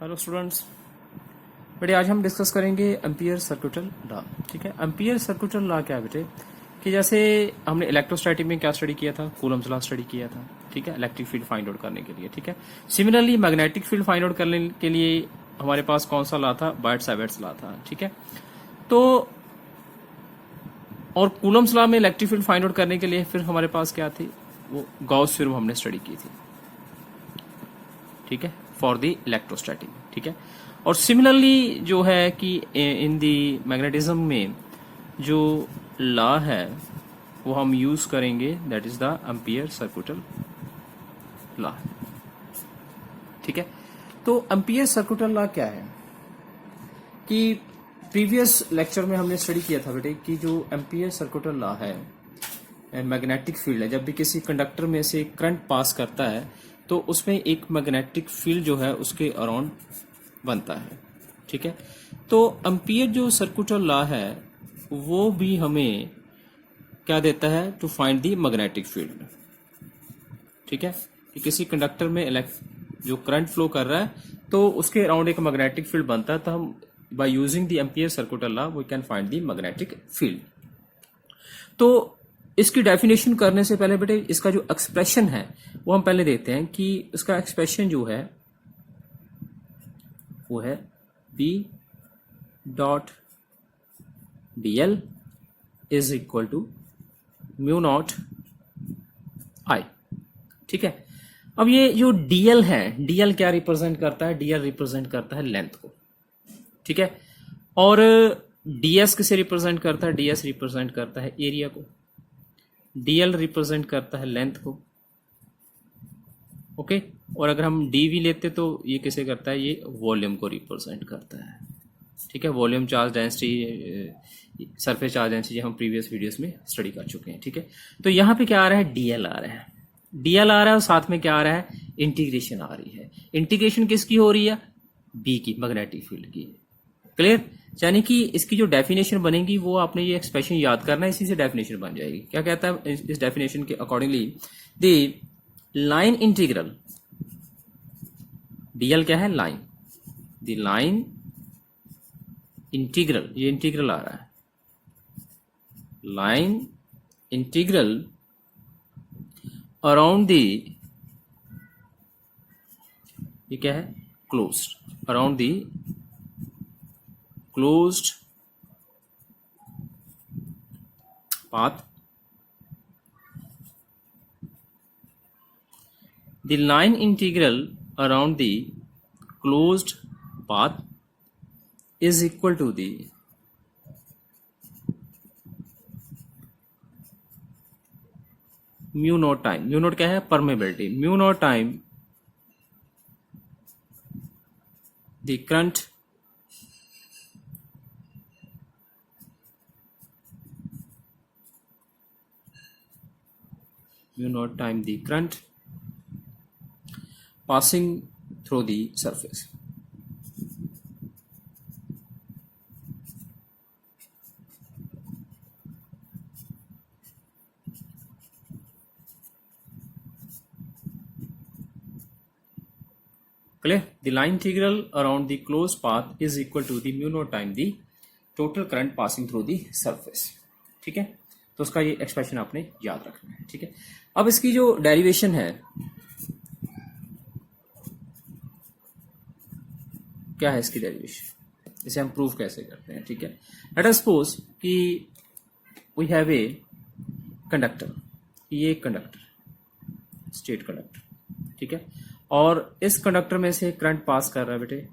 Hello students, बेटे आज हम डिस्कस करेंगे एम्पियर सर्कुटल लॉ। ठीक है, एम्पियर सर्कुटल लॉ क्या है बेटे कि जैसे हमने इलेक्ट्रोस्टैटिक में क्या स्टडी किया था, कूलम्स लॉ स्टडी किया था। ठीक है, इलेक्ट्रिक फील्ड फाइंड आउट करने के लिए। ठीक है, similarly magnetic field find out करने के लिए हमारे पास कौन सा लॉ था, बायट-सावर्ट्स लॉ था। ठीक है, तो और कूलम्स लॉ में इलेक्ट्रिक फील्ड फाइंड आउट करने के लिए फिर हमारे पास क्या थी, वो गॉस थ्योरम हमने स्टडी की थी। ठीक है, फॉर द इलेक्ट्रोस्टैटिक। ठीक है, और सिमिलरली जो है कि इन दी मैग्नेटिज्म में जो लॉ है वो हम यूज करेंगे, that is the Ampere circuital law. ठीक है, तो एम्पियर सर्कुटल लॉ क्या है कि प्रीवियस लेक्चर में हमने स्टडी किया था बेटे कि जो एम्पियर सर्कुटल लॉ है, मैग्नेटिक फील्ड है, जब भी किसी कंडक्टर में से करंट पास करता है तो उसमें एक मैग्नेटिक फील्ड जो है उसके अराउंड बनता है। ठीक है, तो एम्पियर जो सर्कुटल लॉ है वो भी हमें क्या देता है, to find the magnetic field. ठीक है, कि किसी कंडक्टर में जो करंट फ्लो कर रहा है तो उसके अराउंड एक मैग्नेटिक फील्ड बनता है, तो हम by using the Ampere circuital law we can find the magnetic field. तो इसकी डेफिनेशन करने से पहले बेटे इसका जो एक्सप्रेशन है वो हम पहले देखते हैं कि इसका एक्सप्रेशन जो है वो है B dot dl is equal to mu naught I। ठीक है, अब ये जो dl है, dl क्या रिप्रेजेंट करता है, dl रिप्रेजेंट करता है लेंथ को। ठीक है, और ds किसे रिप्रेजेंट करता है, ds रिप्रेजेंट करता है एरिया को, dl रिप्रेजेंट करता है लेंथ को। ओके, और अगर हम dv लेते तो ये किसे करता है, ये वॉल्यूम को रिप्रेजेंट करता है। ठीक है, volume charge density, surface charge density हम प्रीवियस वीडियोस में स्टडी कर चुके हैं। ठीक है, तो यहाँ पे क्या आ रहा है, dl आ रहा है, dl आ रहा है और साथ में क्या आ रहा है, इंटीग्रेशन आ रही है। इंटीग्रेशन किसकी हो रही है, b की, मैग्नेटिक फील्ड की। क्लियर, यानी कि इसकी जो डेफिनेशन बनेगी वो आपने ये एक्सप्रेशन याद करना है, इसी से डेफिनेशन बन जाएगी। क्या कहता है इस डेफिनेशन के accordingly, the line integral, dl क्या है, लाइन, द लाइन इंटीग्रल, ये इंटीग्रल आ रहा है, लाइन इंटीग्रल अराउंड द, ये क्या है, closed, around the closed path, the line integral around the closed path is equal to the mu naught time, mu naught क्या है, permeability, mu naught time the current mu naught time the current passing through the surface। Clear? The line integral around the closed path is equal to the mu naught time the total current passing through the surface। ठीक है, तो उसका ये expression आपने याद रखना है। ठीक है, अब इसकी जो डेरिवेशन है क्या है, इसकी डेरिवेशन, इसे हम प्रूव कैसे करते हैं। ठीक है, लेट अस सपोज कि वी हैव ए कंडक्टर, ये एक कंडक्टर, स्टेट कंडक्टर। ठीक है, और इस कंडक्टर में से करंट पास कर रहा है बेटे,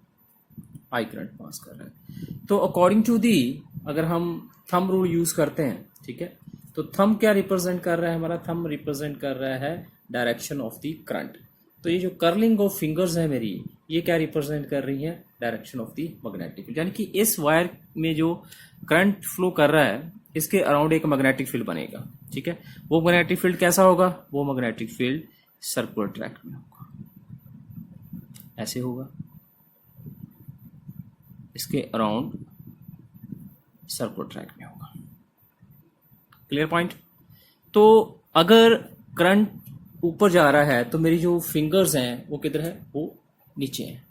आई करंट पास कर रहा है। तो अकॉर्डिंग टू दी, अगर हम थंब रूल यूज करते हैं, ठीक है, तो थंब क्या रिप्रेजेंट कर रहा है, हमारा थंब रिप्रेजेंट कर रहा है डायरेक्शन ऑफ द करंट। तो ये जो कर्लिंग ऑफ फिंगर्स है मेरी, ये क्या रिप्रेजेंट कर रही है, direction of the magnetic field. यानी कि इस वायर में जो करंट फ्लो कर रहा है इसके अराउंड एक मैग्नेटिक फील्ड बनेगा। ठीक है, वो मैग्नेटिक फील्ड कैसा होगा, वो मैग्नेटिक फील्ड सर्कुलर ट्रैक में होगा, ऐसे होगा, इसके अराउंड सर्कुलर ट्रैक में होगा। Clear point. तो अगर करंट ऊपर जा रहा है तो मेरी जो फिंगर्स हैं वो किधर है, वो नीचे हैं।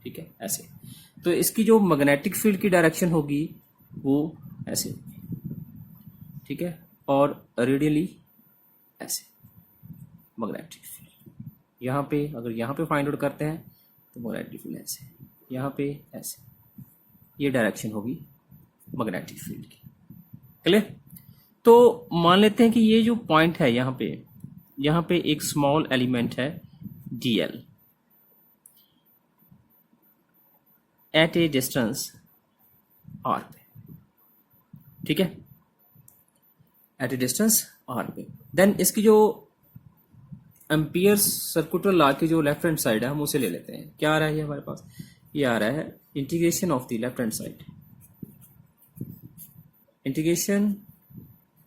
ठीक है, ऐसे। तो इसकी जो मैग्नेटिक फील्ड की डायरेक्शन होगी वो ऐसे होगी, ठीक है, और रेडियली ऐसे मैग्नेटिक फील्ड। यहाँ पे अगर यहाँ पे फाइंड आउट करते हैं तो मैग्नेटिक फील्ड ऐसे, यहाँ पे ऐसे, ये डायरेक्शन होगी मैग्नेटिक फील्ड की। क्लियर? तो मान लेते हैं कि ये जो पॉइंट है यहाँ पे एक स्मॉल एलिमेंट है dl at a distance r पे, ठीक है, एट ए डिस्टेंस r पे। देन इसकी जो एम्पियर सर्कुलर लॉ की जो लेफ्ट हैंड साइड है हम उसे ले लेते हैं। क्या आ रहा है ये हमारे पास? ये आ रहा है integration of the left hand side, integration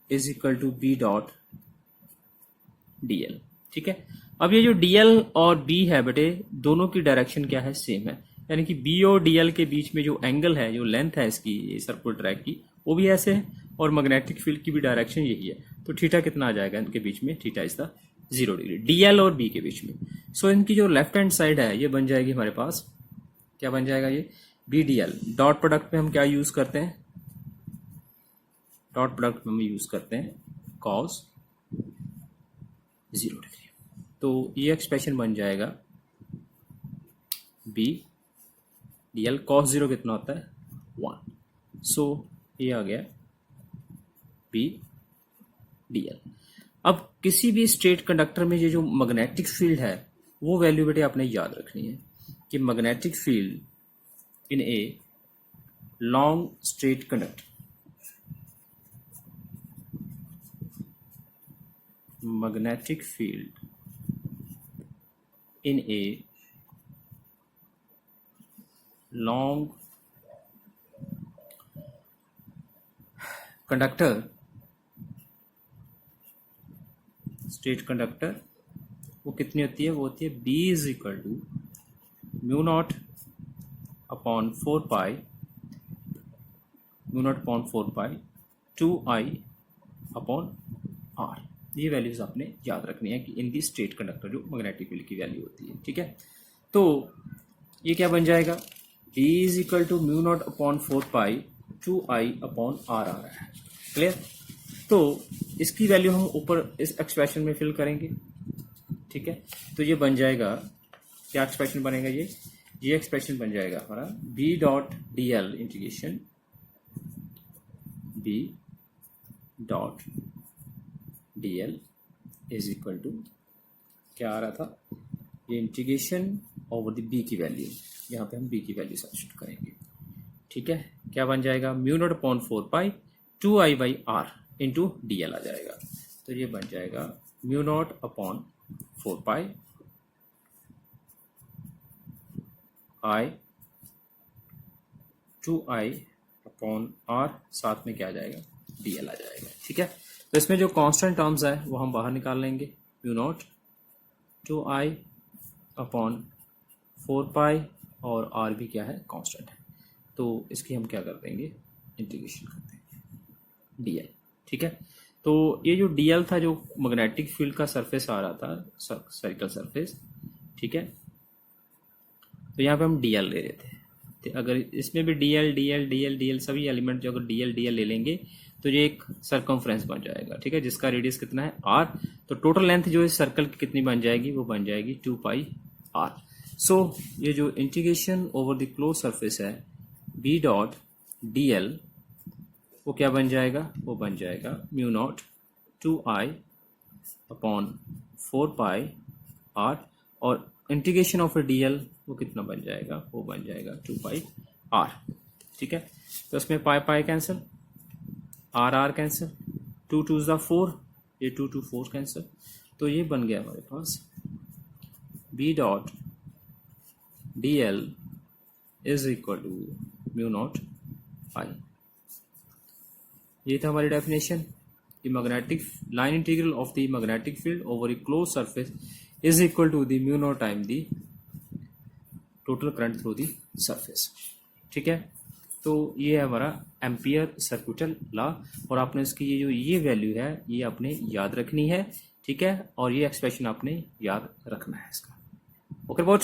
is equal to B dot DL, ठीक है। अब ये जो डीएल और बी है बेटे, दोनों की डायरेक्शन क्या है? सेम है, यानी कि बी और डीएल के बीच में जो एंगल है, जो लेंथ है इसकी सर्कुलर ट्रैक की, वो भी ऐसे है, और मैग्नेटिक फील्ड की भी डायरेक्शन यही है। तो थीटा कितना आ जाएगा इनके बीच में? Theta is the 0 degree, DL और बी के बीच में। सो इनकी जो लेफ्ट हैंड साइड है ये बन जाएगी हमारे पास, क्या बन जाएगा ये? B DL. डॉट प्रोडक्ट में हम क्या यूज करते हैं? डॉट प्रोडक्ट में हम यूज करते हैं कॉस 0 डिग्री। तो ये एक्सप्रेशन बन जाएगा बी डीएल कॉस 0 कितना होता है? 1। सो ये आ गया बी डीएल। अब किसी भी स्ट्रेट कंडक्टर में ये जो मैग्नेटिक फील्ड है वो वैल्यू बेटे आपने याद रखनी है कि magnetic field in a long straight conductor, magnetic field in a long conductor, straight conductor, वो कितनी होती है? वो होती है B is equal to mu naught upon 4 pi 2I upon R। ये वैल्यूज आपने याद रखनी है कि इन दी स्ट्रेट कंडक्टर जो मैग्नेटिक फील्ड की वैल्यू होती है, ठीक है। तो ये क्या बन जाएगा? B is equal to mu naught upon 4 pi 2I upon R आ रहा है। क्लियर? तो इसकी वैल्यू हम ऊपर इस एक्सप्रेशन में फिल करेंगे, ठीक है। तो ये बन जाएगा, क्या एक्सप्रेशन बनेगा? ये एक्सप्रेशन बन जाएगा हमारा B dot DL integration B dot DL is equal to, क्या आ रहा था? ये इंटीग्रेशन ओवर द B की वैल्यू, यहाँ पे हम B की वैल्यू सब्स्टिट्यूट करेंगे, ठीक है। क्या बन जाएगा? Mu naught upon 4 pi 2I by R into DL आ जाएगा। तो ये बन जाएगा mu naught upon 4 pi I 2I upon R, साथ में क्या आ जाएगा? DL आ जाएगा, ठीक है। तो इसमें जो कांस्टेंट टर्म्स है वो हम बाहर निकाल लेंगे। म्यू नॉट 2I अपॉन 4 पाई और R भी क्या है? कांस्टेंट है। तो इसकी हम क्या कर देंगे? इंटीग्रेशन कर देंगे DL, ठीक है। तो ये जो DL था, जो मैग्नेटिक फील्ड का सरफेस आ रहा था, सर्कल सरफेस, ठीक है। तो यहाँ पे हम DL ले रहे थे। तो अगर इसमें भी DL सभी एलिमेंट जो अगर DL ले लेंगे तो ये एक सर्कमफ्रेंस बन जाएगा, ठीक है, जिसका रेडियस कितना है? R। तो टोटल लेंथ जो इस सर्कल की कितनी बन जाएगी? वो बन जाएगी 2 पाई R। सो ये जो integration over the close surface है B डॉट DL, वो क्या बन जाएगा? वो बन जाएगा म्यू नॉट 2I अपॉन 4 पाई R, और इंटीग्रेशन ऑफ DL वो कितना बन जाएगा? वो बन जाएगा 2 पाई R, ठीक है। तो इसमें पाई कैंसिल, R कैंसिल, 2 2 ज़ा 4, ये 2 2 4 कैंसिल। तो ये बन गया हमारे पास B dot DL is equal to mu naught I। ये था हमारी डेफिनेशन कि magnetic line integral of the magnetic field over a close surface is equal to the mu naught time the total current through the surface, ठीक है। तो ये है हमारा एम्पियर सर्कुलर लॉ, और आपने इसकी ये वैल्यू है ये आपने याद रखनी है, ठीक है। और ये एक्सप्रेशन आपने याद रखना है इसका। Okay boat.